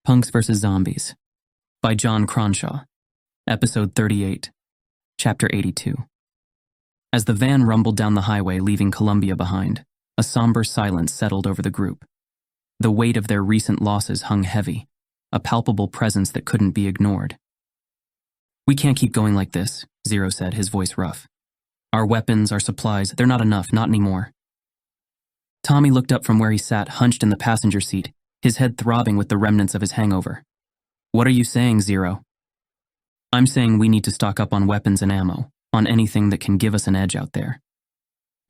Punks vs. Zombies by John Cronshaw, Episode 38, Chapter 82. As the van rumbled down the highway leaving Columbia behind, a somber silence settled over the group. The weight of their recent losses hung heavy, a palpable presence that couldn't be ignored. "We can't keep going like this," Zero said, his voice rough. "Our weapons, our supplies, they're not enough, not anymore." Tommy looked up from where he sat, hunched in the passenger seat, his head throbbing with the remnants of his hangover. "What are you saying, Zero?" "I'm saying we need to stock up on weapons and ammo, on anything that can give us an edge out there."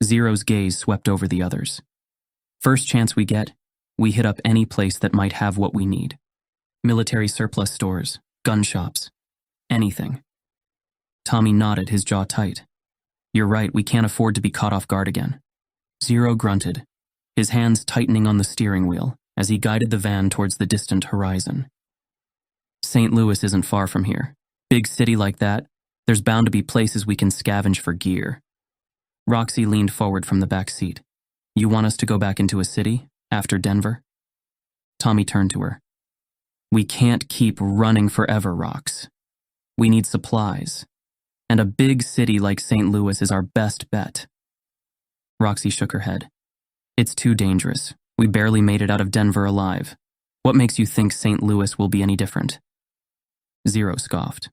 Zero's gaze swept over the others. "First chance we get, we hit up any place that might have what we need. Military surplus stores, gun shops, anything." Tommy nodded, his jaw tight. "You're right, we can't afford to be caught off guard again." Zero grunted, his hands tightening on the steering wheel as he guided the van towards the distant horizon. St. Louis isn't far from here. Big city like that, there's bound to be places we can scavenge for gear. Roxy leaned forward from the back seat. "You want us to go back into a city, after Denver?" Tommy turned to her. "We can't keep running forever, Rox. We need supplies. And a big city like St. Louis is our best bet." Roxy shook her head. "It's too dangerous. We barely made it out of Denver alive. What makes you think St. Louis will be any different?" Zero scoffed.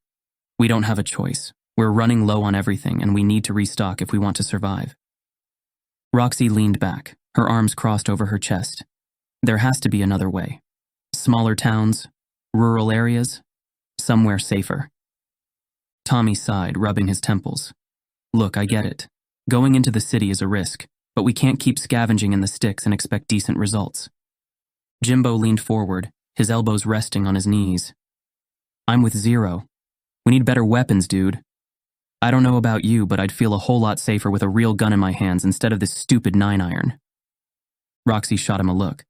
"We don't have a choice. We're running low on everything, and we need to restock if we want to survive." Roxy leaned back, her arms crossed over her chest. "There has to be another way. Smaller towns, rural areas, somewhere safer." Tommy sighed, rubbing his temples. "Look, I get it. Going into the city is a risk, but we can't keep scavenging in the sticks and expect decent results." Jimbo leaned forward, his elbows resting on his knees. "I'm with Zero. We need better weapons, dude. I don't know about you, but I'd feel a whole lot safer with a real gun in my hands instead of this stupid 9-iron. Roxy shot him a look.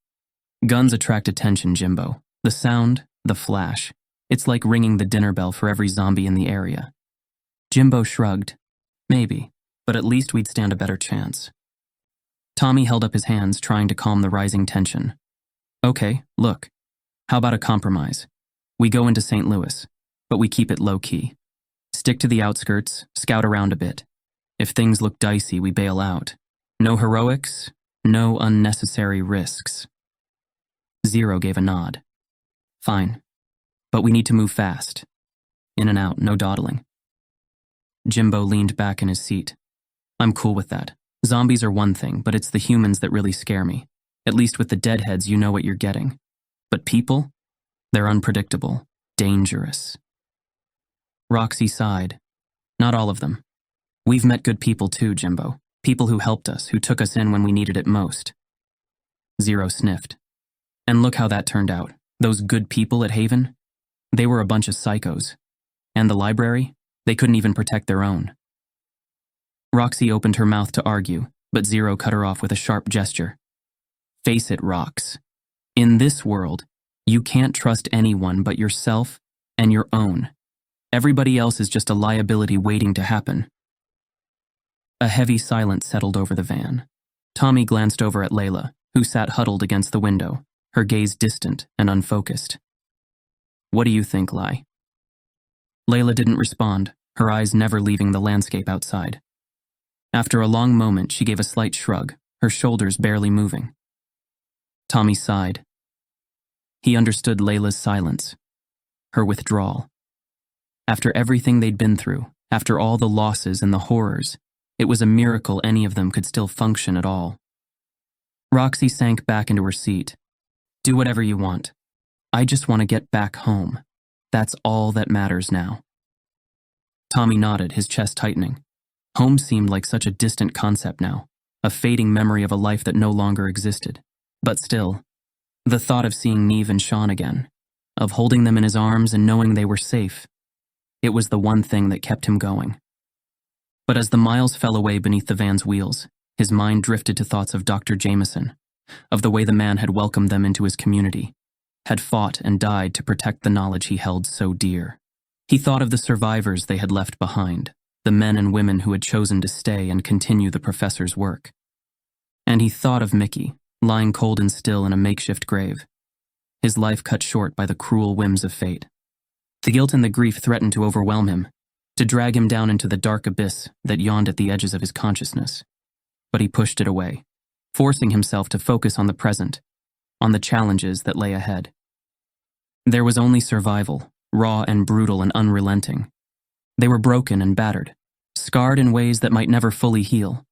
"Guns attract attention, Jimbo. The sound, the flash. It's like ringing the dinner bell for every zombie in the area." Jimbo shrugged. "Maybe, but at least we'd stand a better chance." Tommy held up his hands, trying to calm the rising tension. "Okay, look. How about a compromise? We go into St. Louis, but we keep it low-key. Stick to the outskirts, scout around a bit. If things look dicey, we bail out. No heroics, no unnecessary risks." Zero gave a nod. "Fine, but we need to move fast. In and out, no dawdling." Jimbo leaned back in his seat. "I'm cool with that. Zombies are one thing, but it's the humans that really scare me. At least with the deadheads, you know what you're getting. But people? They're unpredictable, dangerous." Roxy sighed. "Not all of them. We've met good people too, Jimbo. People who helped us, who took us in when we needed it most." Zero sniffed. "And look how that turned out. Those good people at Haven? They were a bunch of psychos. And the library? They couldn't even protect their own." Roxy opened her mouth to argue, but Zero cut her off with a sharp gesture. "Face it, Rox. In this world, you can't trust anyone but yourself and your own. Everybody else is just a liability waiting to happen." A heavy silence settled over the van. Tommy glanced over at Layla, who sat huddled against the window, her gaze distant and unfocused. "What do you think, Lai?" Layla didn't respond, her eyes never leaving the landscape outside. After a long moment, she gave a slight shrug, her shoulders barely moving. Tommy sighed. He understood Layla's silence, her withdrawal. After everything they'd been through, after all the losses and the horrors, it was a miracle any of them could still function at all. Roxy sank back into her seat. "Do whatever you want. I just want to get back home. That's all that matters now." Tommy nodded, his chest tightening. Home seemed like such a distant concept now, a fading memory of a life that no longer existed. But still, the thought of seeing Neve and Sean again, of holding them in his arms and knowing they were safe, it was the one thing that kept him going. But as the miles fell away beneath the van's wheels, his mind drifted to thoughts of Dr. Jameson, of the way the man had welcomed them into his community, had fought and died to protect the knowledge he held so dear. He thought of the survivors they had left behind, the men and women who had chosen to stay and continue the professor's work. And he thought of Mickey, lying cold and still in a makeshift grave. his life cut short by the cruel whims of fate. The guilt and the grief threatened to overwhelm him, to drag him down into the dark abyss that yawned at the edges of his consciousness. But he pushed it away, forcing himself to focus on the present, on the challenges that lay ahead. There was only survival, raw and brutal and unrelenting. They were broken and battered, scarred in ways that might never fully heal,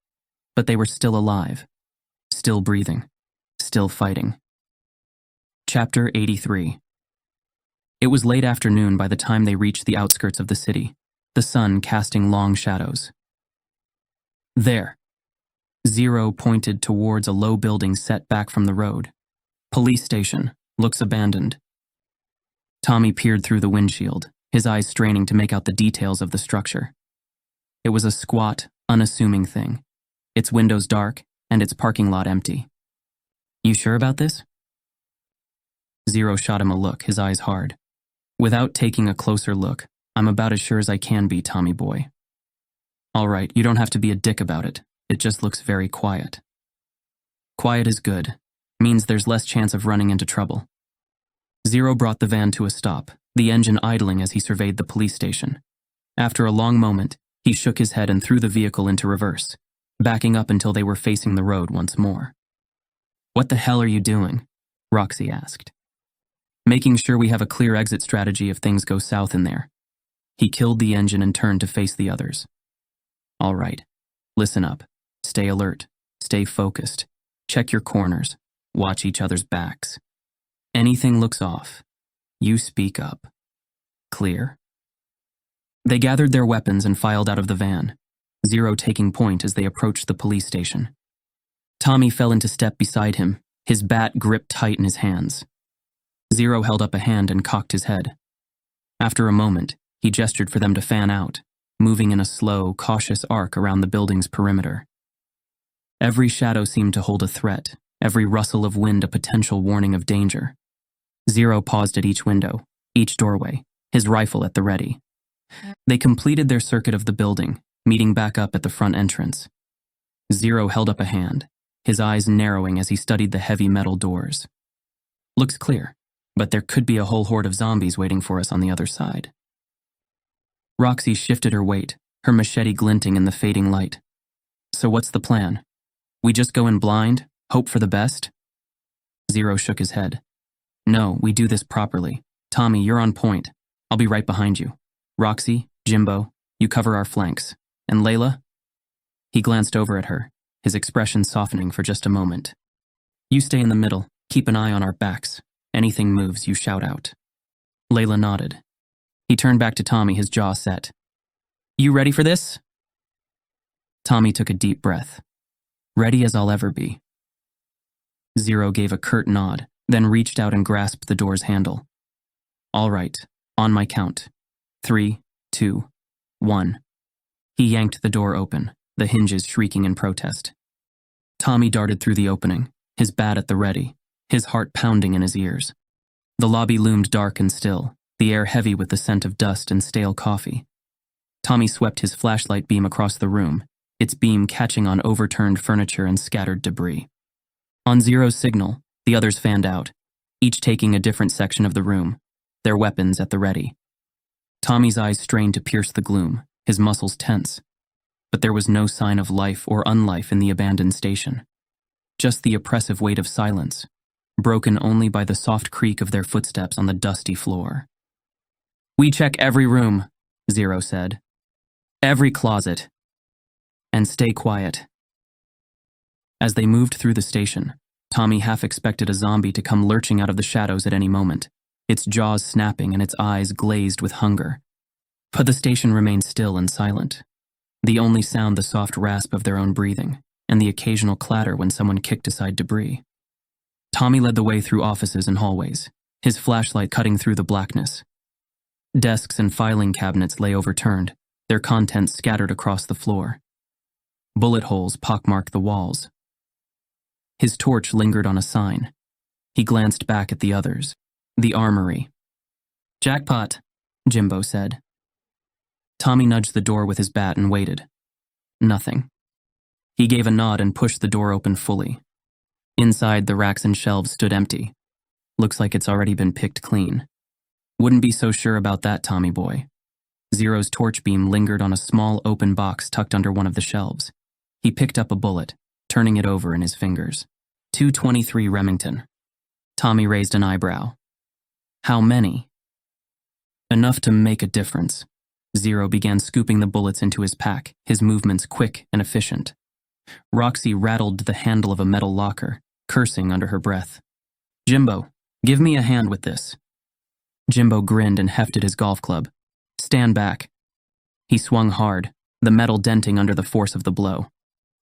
but they were still alive, still breathing, still fighting. Chapter 83. It was late afternoon by the time they reached the outskirts of the city, the sun casting long shadows. There. Zero pointed towards a low building set back from the road. Police station, looks abandoned. Tommy peered through the windshield, his eyes straining to make out the details of the structure. It was a squat, unassuming thing, its windows dark and its parking lot empty. You sure about this? Zero shot him a look, his eyes hard. Without taking a closer look, I'm about as sure as I can be, Tommy boy. All right, you don't have to be a dick about it. It just looks very quiet. Quiet is good. Means there's less chance of running into trouble. Zero brought the van to a stop, the engine idling as he surveyed the police station. After a long moment, he shook his head and threw the vehicle into reverse, backing up until they were facing the road once more. What the hell are you doing? Roxy asked. Making sure we have a clear exit strategy if things go south in there. He killed the engine and turned to face the others. All right, listen up. Stay alert. Stay focused. Check your corners. Watch each other's backs. Anything looks off, you speak up. Clear? They gathered their weapons and filed out of the van, Zero taking point as they approached the police station. Tommy fell into step beside him, his bat gripped tight in his hands. Zero held up a hand and cocked his head. After a moment, he gestured for them to fan out, moving in a slow, cautious arc around the building's perimeter. Every shadow seemed to hold a threat, every rustle of wind a potential warning of danger. Zero paused at each window, each doorway, his rifle at the ready. They completed their circuit of the building, meeting back up at the front entrance. Zero held up a hand, his eyes narrowing as he studied the heavy metal doors. Looks clear, but there could be a whole horde of zombies waiting for us on the other side. Roxy shifted her weight, her machete glinting in the fading light. So what's the plan? We just go in blind, hope for the best? Zero shook his head. No, we do this properly. Tommy, you're on point. I'll be right behind you. Roxy, Jimbo, you cover our flanks. And Layla? He glanced over at her, his expression softening for just a moment. You stay in the middle, keep an eye on our backs. Anything moves, you shout out. Layla nodded. He turned back to Tommy, his jaw set. You ready for this? Tommy took a deep breath. Ready as I'll ever be. Zero gave a curt nod, then reached out and grasped the door's handle. All right, on my count. 3, 2, 1. He yanked the door open, the hinges shrieking in protest. Tommy darted through the opening, his bat at the ready, his heart pounding in his ears. The lobby loomed dark and still, the air heavy with the scent of dust and stale coffee. Tommy swept his flashlight beam across the room, its beam catching on overturned furniture and scattered debris. On Zero's signal, the others fanned out, each taking a different section of the room, their weapons at the ready. Tommy's eyes strained to pierce the gloom, his muscles tense. But there was no sign of life or unlife in the abandoned station. Just the oppressive weight of silence, broken only by the soft creak of their footsteps on the dusty floor. We check every room, Zero said. Every closet. And stay quiet. As they moved through the station, Tommy half expected a zombie to come lurching out of the shadows at any moment, its jaws snapping and its eyes glazed with hunger. But the station remained still and silent. The only sound the soft rasp of their own breathing, and the occasional clatter when someone kicked aside debris. Tommy led the way through offices and hallways, his flashlight cutting through the blackness. Desks and filing cabinets lay overturned, their contents scattered across the floor. Bullet holes pockmarked the walls. His torch lingered on a sign. He glanced back at the others. The armory. Jackpot, Jimbo said. Tommy nudged the door with his bat and waited. Nothing. He gave a nod and pushed the door open fully. Inside, the racks and shelves stood empty. Looks like it's already been picked clean. Wouldn't be so sure about that, Tommy boy. Zero's torch beam lingered on a small open box tucked under one of the shelves. He picked up a bullet, turning it over in his fingers. 223 Remington. Tommy raised an eyebrow. How many? Enough to make a difference. Zero began scooping the bullets into his pack, his movements quick and efficient. Roxy rattled the handle of a metal locker, cursing under her breath. Jimbo, give me a hand with this. Jimbo grinned and hefted his golf club. Stand back. He swung hard, the metal denting under the force of the blow.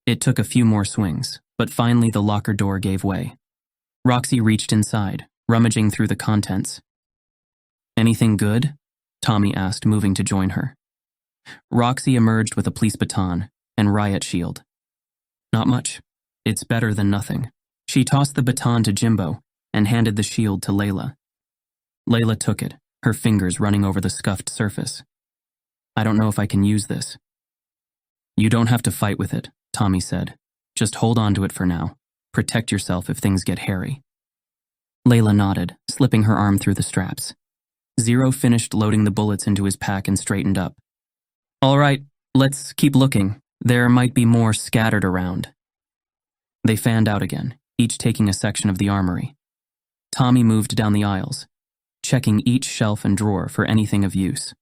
It took a few more swings, but finally the locker door gave way. Roxy reached inside, rummaging through the contents. Anything good? Tommy asked, moving to join her. Roxy emerged with a police baton and riot shield. Not much. It's better than nothing. She tossed the baton to Jimbo and handed the shield to Layla. Layla took it, her fingers running over the scuffed surface. I don't know if I can use this. You don't have to fight with it, Tommy said. Just hold on to it for now. Protect yourself if things get hairy. Layla nodded, slipping her arm through the straps. Zero finished loading the bullets into his pack and straightened up. All right, let's keep looking. There might be more scattered around. They fanned out again, each taking a section of the armory. Tommy moved down the aisles, checking each shelf and drawer for anything of use.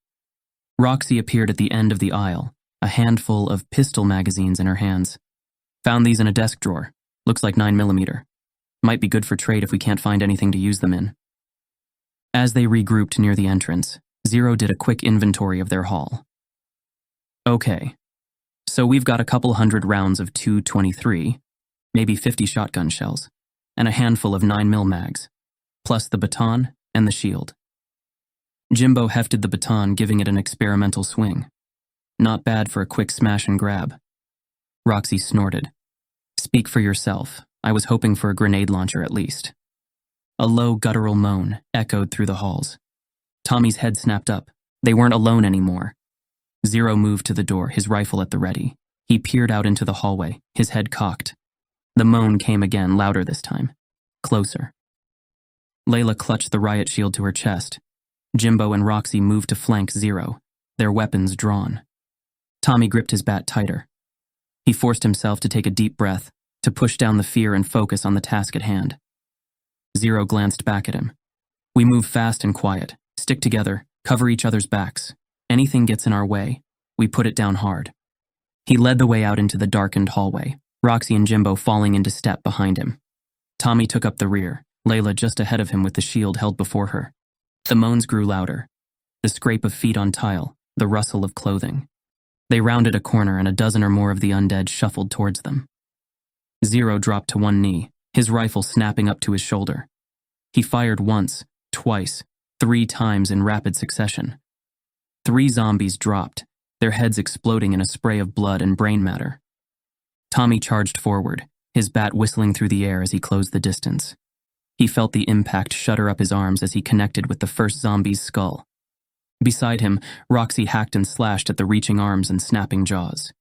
Roxy appeared at the end of the aisle, a handful of pistol magazines in her hands. Found these in a desk drawer. Looks like 9mm. Might be good for trade if we can't find anything to use them in. As they regrouped near the entrance, Zero did a quick inventory of their haul. Okay, so we've got a couple hundred rounds of 223, maybe 50 shotgun shells, and a handful of 9mm mags, plus the baton and the shield. Jimbo hefted the baton, giving it an experimental swing. Not bad for a quick smash and grab. Roxy snorted. Speak for yourself. I was hoping for a grenade launcher at least. A low guttural moan echoed through the halls. Tommy's head snapped up. They weren't alone anymore. Zero moved to the door, his rifle at the ready. He peered out into the hallway, his head cocked. The moan came again, louder this time. Closer. Layla clutched the riot shield to her chest. Jimbo and Roxy moved to flank Zero, their weapons drawn. Tommy gripped his bat tighter. He forced himself to take a deep breath, to push down the fear and focus on the task at hand. Zero glanced back at him. We move fast and quiet, stick together, cover each other's backs. Anything gets in our way, we put it down hard. He led the way out into the darkened hallway, Roxy and Jimbo falling into step behind him. Tommy took up the rear, Layla just ahead of him with the shield held before her. The moans grew louder, the scrape of feet on tile, the rustle of clothing. They rounded a corner and a dozen or more of the undead shuffled towards them. Zero dropped to one knee, his rifle snapping up to his shoulder. He fired once, twice, 3 times in rapid succession. 3 zombies dropped, their heads exploding in a spray of blood and brain matter. Tommy charged forward, his bat whistling through the air as he closed the distance. He felt the impact shudder up his arms as he connected with the first zombie's skull. Beside him, Roxy hacked and slashed at the reaching arms and snapping jaws.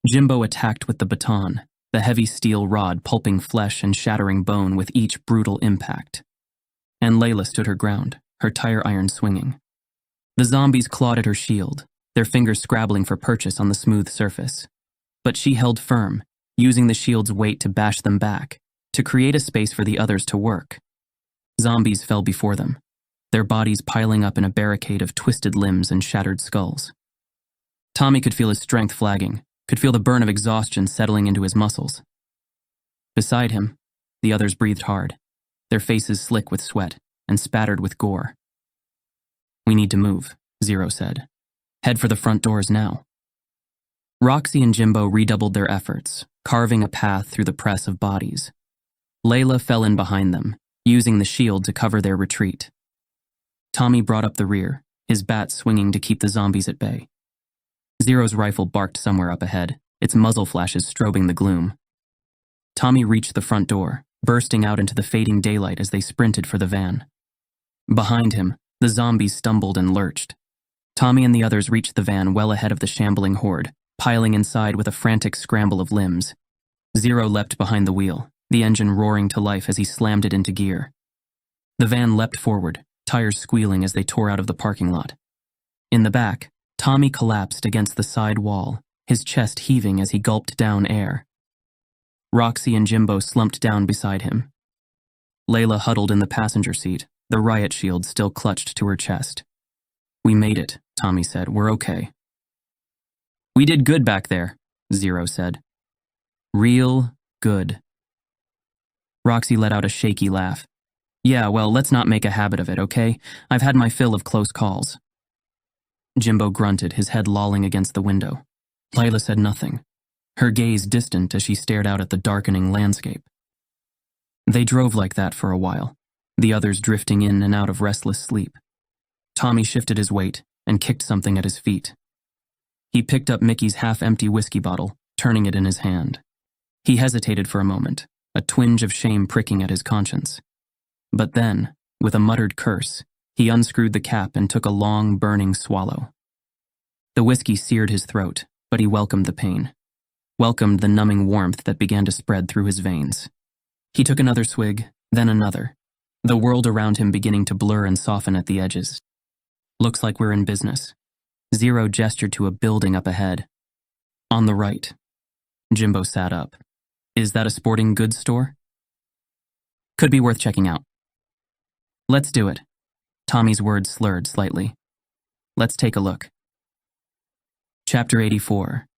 Jimbo attacked with the baton, the heavy steel rod pulping flesh and shattering bone with each brutal impact. And Layla stood her ground, her tire iron swinging. The zombies clawed at her shield, their fingers scrabbling for purchase on the smooth surface. But she held firm, using the shield's weight to bash them back, to create a space for the others to work. Zombies fell before them, their bodies piling up in a barricade of twisted limbs and shattered skulls. Tommy could feel his strength flagging, could feel the burn of exhaustion settling into his muscles. Beside him, the others breathed hard, their faces slick with sweat and spattered with gore. We need to move, Zero said. Head for the front doors now. Roxy and Jimbo redoubled their efforts, carving a path through the press of bodies. Layla fell in behind them, using the shield to cover their retreat. Tommy brought up the rear, his bat swinging to keep the zombies at bay. Zero's rifle barked somewhere up ahead, its muzzle flashes strobing the gloom. Tommy reached the front door, bursting out into the fading daylight as they sprinted for the van. Behind him, the zombies stumbled and lurched. Tommy and the others reached the van well ahead of the shambling horde, piling inside with a frantic scramble of limbs. Zero leapt behind the wheel, the engine roaring to life as he slammed it into gear. The van leapt forward, tires squealing as they tore out of the parking lot. In the back, Tommy collapsed against the side wall, his chest heaving as he gulped down air. Roxy and Jimbo slumped down beside him. Layla huddled in the passenger seat, the riot shield still clutched to her chest. "We made it," Tommy said. "We're okay." "We did good back there," Zero said. "Real good." Roxy let out a shaky laugh. "Yeah, well, let's not make a habit of it, okay? I've had my fill of close calls." Jimbo grunted, his head lolling against the window. Layla said nothing, her gaze distant as she stared out at the darkening landscape. They drove like that for a while, the others drifting in and out of restless sleep. Tommy shifted his weight and kicked something at his feet. He picked up Mickey's half-empty whiskey bottle, turning it in his hand. He hesitated for a moment, a twinge of shame pricking at his conscience. But then, with a muttered curse, he unscrewed the cap and took a long, burning swallow. The whiskey seared his throat, but he welcomed the pain, welcomed the numbing warmth that began to spread through his veins. He took another swig, then another, the world around him beginning to blur and soften at the edges. "Looks like we're in business." Zero gestured to a building up ahead. "On the right." Jimbo sat up. "Is that a sporting goods store?" "Could be worth checking out." "Let's do it." Tommy's words slurred slightly. "Let's take a look." Chapter 84.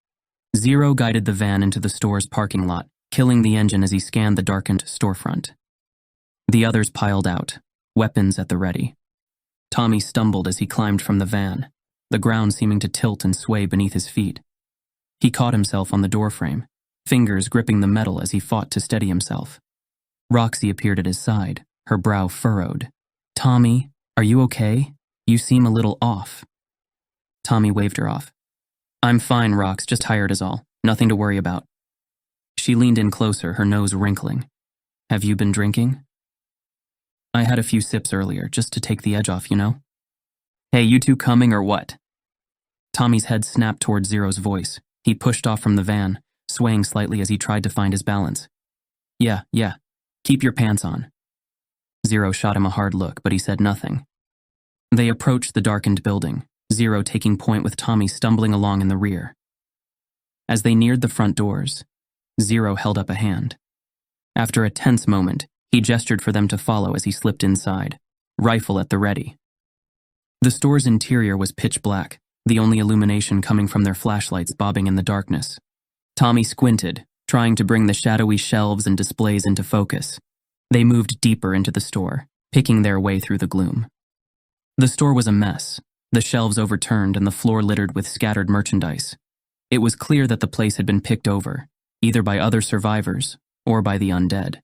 Zero guided the van into the store's parking lot, killing the engine as he scanned the darkened storefront. The others piled out, weapons at the ready. Tommy stumbled as he climbed from the van, the ground seeming to tilt and sway beneath his feet. He caught himself on the doorframe, fingers gripping the metal as he fought to steady himself. Roxy appeared at his side, her brow furrowed. "Tommy, are you okay? You seem a little off." Tommy waved her off. "I'm fine, Rox, just tired is all. Nothing to worry about." She leaned in closer, her nose wrinkling. "Have you been drinking?" "I had a few sips earlier, just to take the edge off, you know." "Hey, you two coming or what?" Tommy's head snapped toward Zero's voice. He pushed off from the van, swaying slightly as he tried to find his balance. Yeah. Keep your pants on." Zero shot him a hard look, but he said nothing. They approached the darkened building, Zero taking point with Tommy stumbling along in the rear. As they neared the front doors, Zero held up a hand. After a tense moment, he gestured for them to follow as he slipped inside, rifle at the ready. The store's interior was pitch black, the only illumination coming from their flashlights bobbing in the darkness. Tommy squinted, trying to bring the shadowy shelves and displays into focus. They moved deeper into the store, picking their way through the gloom. The store was a mess, the shelves overturned and the floor littered with scattered merchandise. It was clear that the place had been picked over, either by other survivors or by the undead.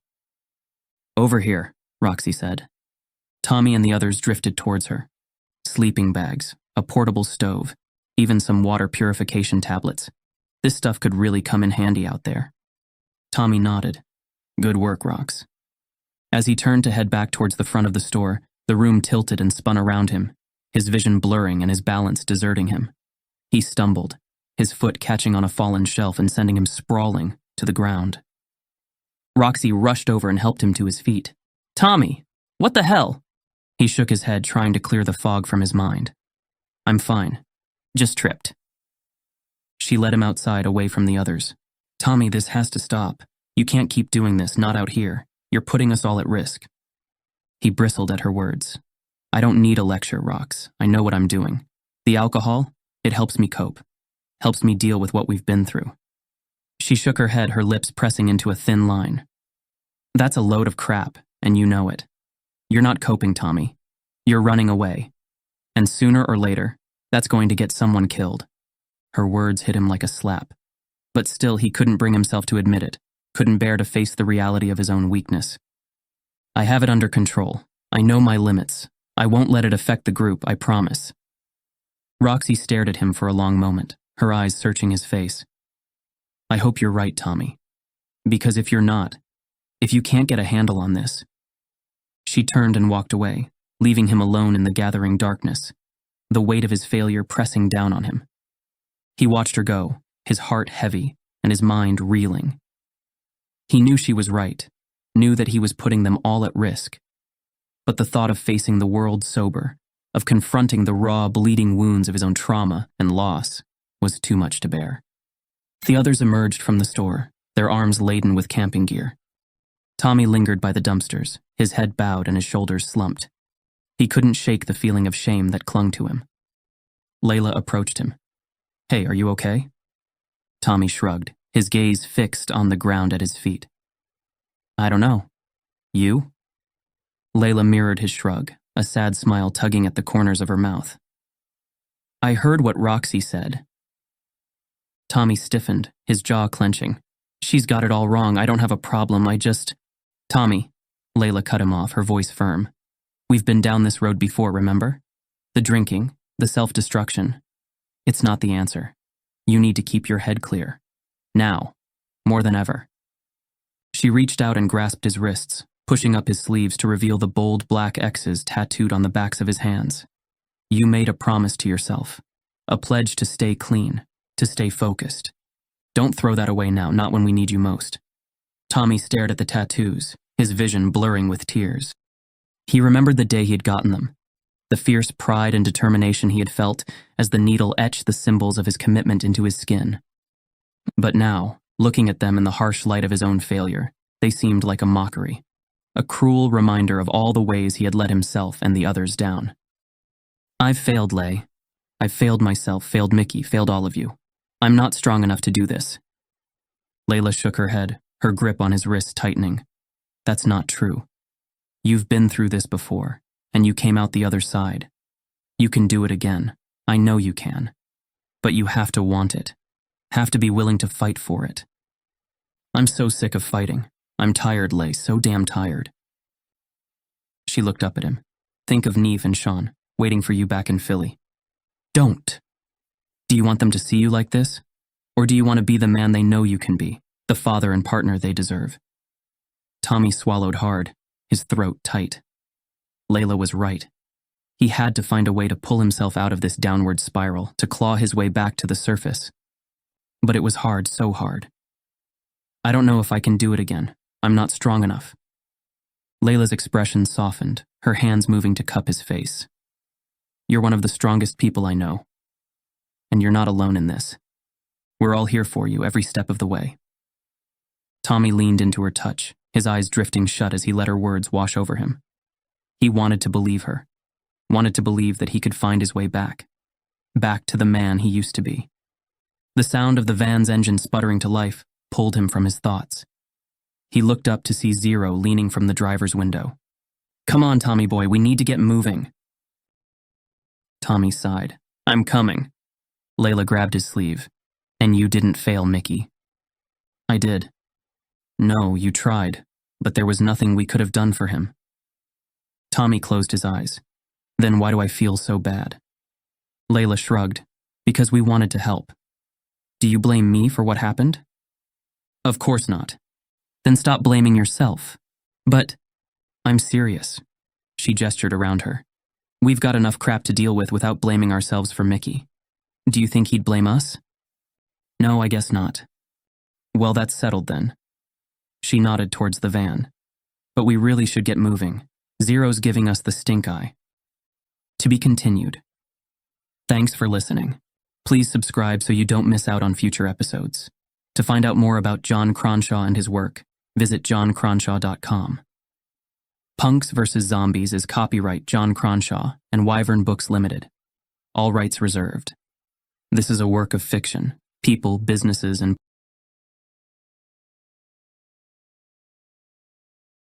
"Over here," Roxy said. Tommy and the others drifted towards her. Sleeping bags, a portable stove, even some water purification tablets. This stuff could really come in handy out there. Tommy nodded. "Good work, Rox." As he turned to head back towards the front of the store, the room tilted and spun around him, his vision blurring and his balance deserting him. He stumbled, his foot catching on a fallen shelf and sending him sprawling to the ground. Roxy rushed over and helped him to his feet. "Tommy, what the hell?" He shook his head, trying to clear the fog from his mind. "I'm fine. Just tripped." She led him outside, away from the others. "Tommy, this has to stop. You can't keep doing this, not out here. You're putting us all at risk." He bristled at her words. "I don't need a lecture, Rox. I know what I'm doing. The alcohol, it helps me cope. Helps me deal with what we've been through." She shook her head, her lips pressing into a thin line. "That's a load of crap, and you know it. You're not coping, Tommy. You're running away. And sooner or later, that's going to get someone killed." Her words hit him like a slap. But still, he couldn't bring himself to admit it, couldn't bear to face the reality of his own weakness. "I have it under control. I know my limits. I won't let it affect the group, I promise." Roxy stared at him for a long moment, her eyes searching his face. "I hope you're right, Tommy. Because if you're not, if you can't get a handle on this..." She turned and walked away, leaving him alone in the gathering darkness, the weight of his failure pressing down on him. He watched her go, his heart heavy and his mind reeling. He knew she was right, knew that he was putting them all at risk. but the thought of facing the world sober, of confronting the raw, bleeding wounds of his own trauma and loss, was too much to bear. The others emerged from the store, their arms laden with camping gear. Tommy lingered by the dumpsters, his head bowed and his shoulders slumped. He couldn't shake the feeling of shame that clung to him. Layla approached him. "Hey, are you okay?" Tommy shrugged, his gaze fixed on the ground at his feet. "I don't know. You?" Layla mirrored his shrug, a sad smile tugging at the corners of her mouth. "I heard what Roxy said." Tommy stiffened, his jaw clenching. "She's got it all wrong. I don't have a problem. Tommy," Layla cut him off, her voice firm. "We've been down this road before, remember? The drinking, the self-destruction. It's not the answer. You need to keep your head clear. Now, more than ever." She reached out and grasped his wrists, pushing up his sleeves to reveal the bold black X's tattooed on the backs of his hands. "You made a promise to yourself, a pledge to stay clean, to stay focused. Don't throw that away now, not when we need you most." Tommy stared at the tattoos, his vision blurring with tears. He remembered the day he had gotten them, the fierce pride and determination he had felt as the needle etched the symbols of his commitment into his skin. But now, looking at them in the harsh light of his own failure, they seemed like a mockery, a cruel reminder of all the ways he had let himself and the others down. "I've failed, Lay. I've failed myself, failed Mickey, failed all of you. I'm not strong enough to do this." Layla shook her head, her grip on his wrist tightening. "That's not true. You've been through this before, and you came out the other side. You can do it again. I know you can. But you have to want it. Have to be willing to fight for it." "I'm so sick of fighting. I'm tired, Lay, so damn tired." She looked up at him. "Think of Neve and Sean, waiting for you back in Philly. Don't. Do you want them to see you like this? Or do you want to be the man they know you can be, the father and partner they deserve?" Tommy swallowed hard, his throat tight. Layla was right. He had to find a way to pull himself out of this downward spiral, to claw his way back to the surface. But it was hard, so hard. "I don't know if I can do it again. I'm not strong enough." Layla's expression softened, her hands moving to cup his face. "You're one of the strongest people I know. And you're not alone in this. We're all here for you every step of the way." Tommy leaned into her touch, his eyes drifting shut as he let her words wash over him. He wanted to believe her, wanted to believe that he could find his way back to the man he used to be. The sound of the van's engine sputtering to life pulled him from his thoughts. He looked up to see Zero leaning from the driver's window. "Come on, Tommy boy, we need to get moving." Tommy sighed. "I'm coming." Layla grabbed his sleeve. "And you didn't fail, Mickey." "I did." "No, you tried, but there was nothing we could have done for him." Tommy closed his eyes. "Then why do I feel so bad?" Layla shrugged. "Because we wanted to help." "Do you blame me for what happened?" "Of course not." "Then stop blaming yourself." "But I'm serious." She gestured around her. "We've got enough crap to deal with without blaming ourselves for Mickey. Do you think he'd blame us?" "No, I guess not." "Well, that's settled then." She nodded towards the van. "But we really should get moving. Zero's giving us the stink eye." To be continued. Thanks for listening. Please subscribe so you don't miss out on future episodes. To find out more about John Cronshaw and his work, visit johncronshaw.com. Punks vs. Zombies is copyright John Cronshaw and Wyvern Books Limited. All rights reserved. This is a work of fiction. People, businesses, and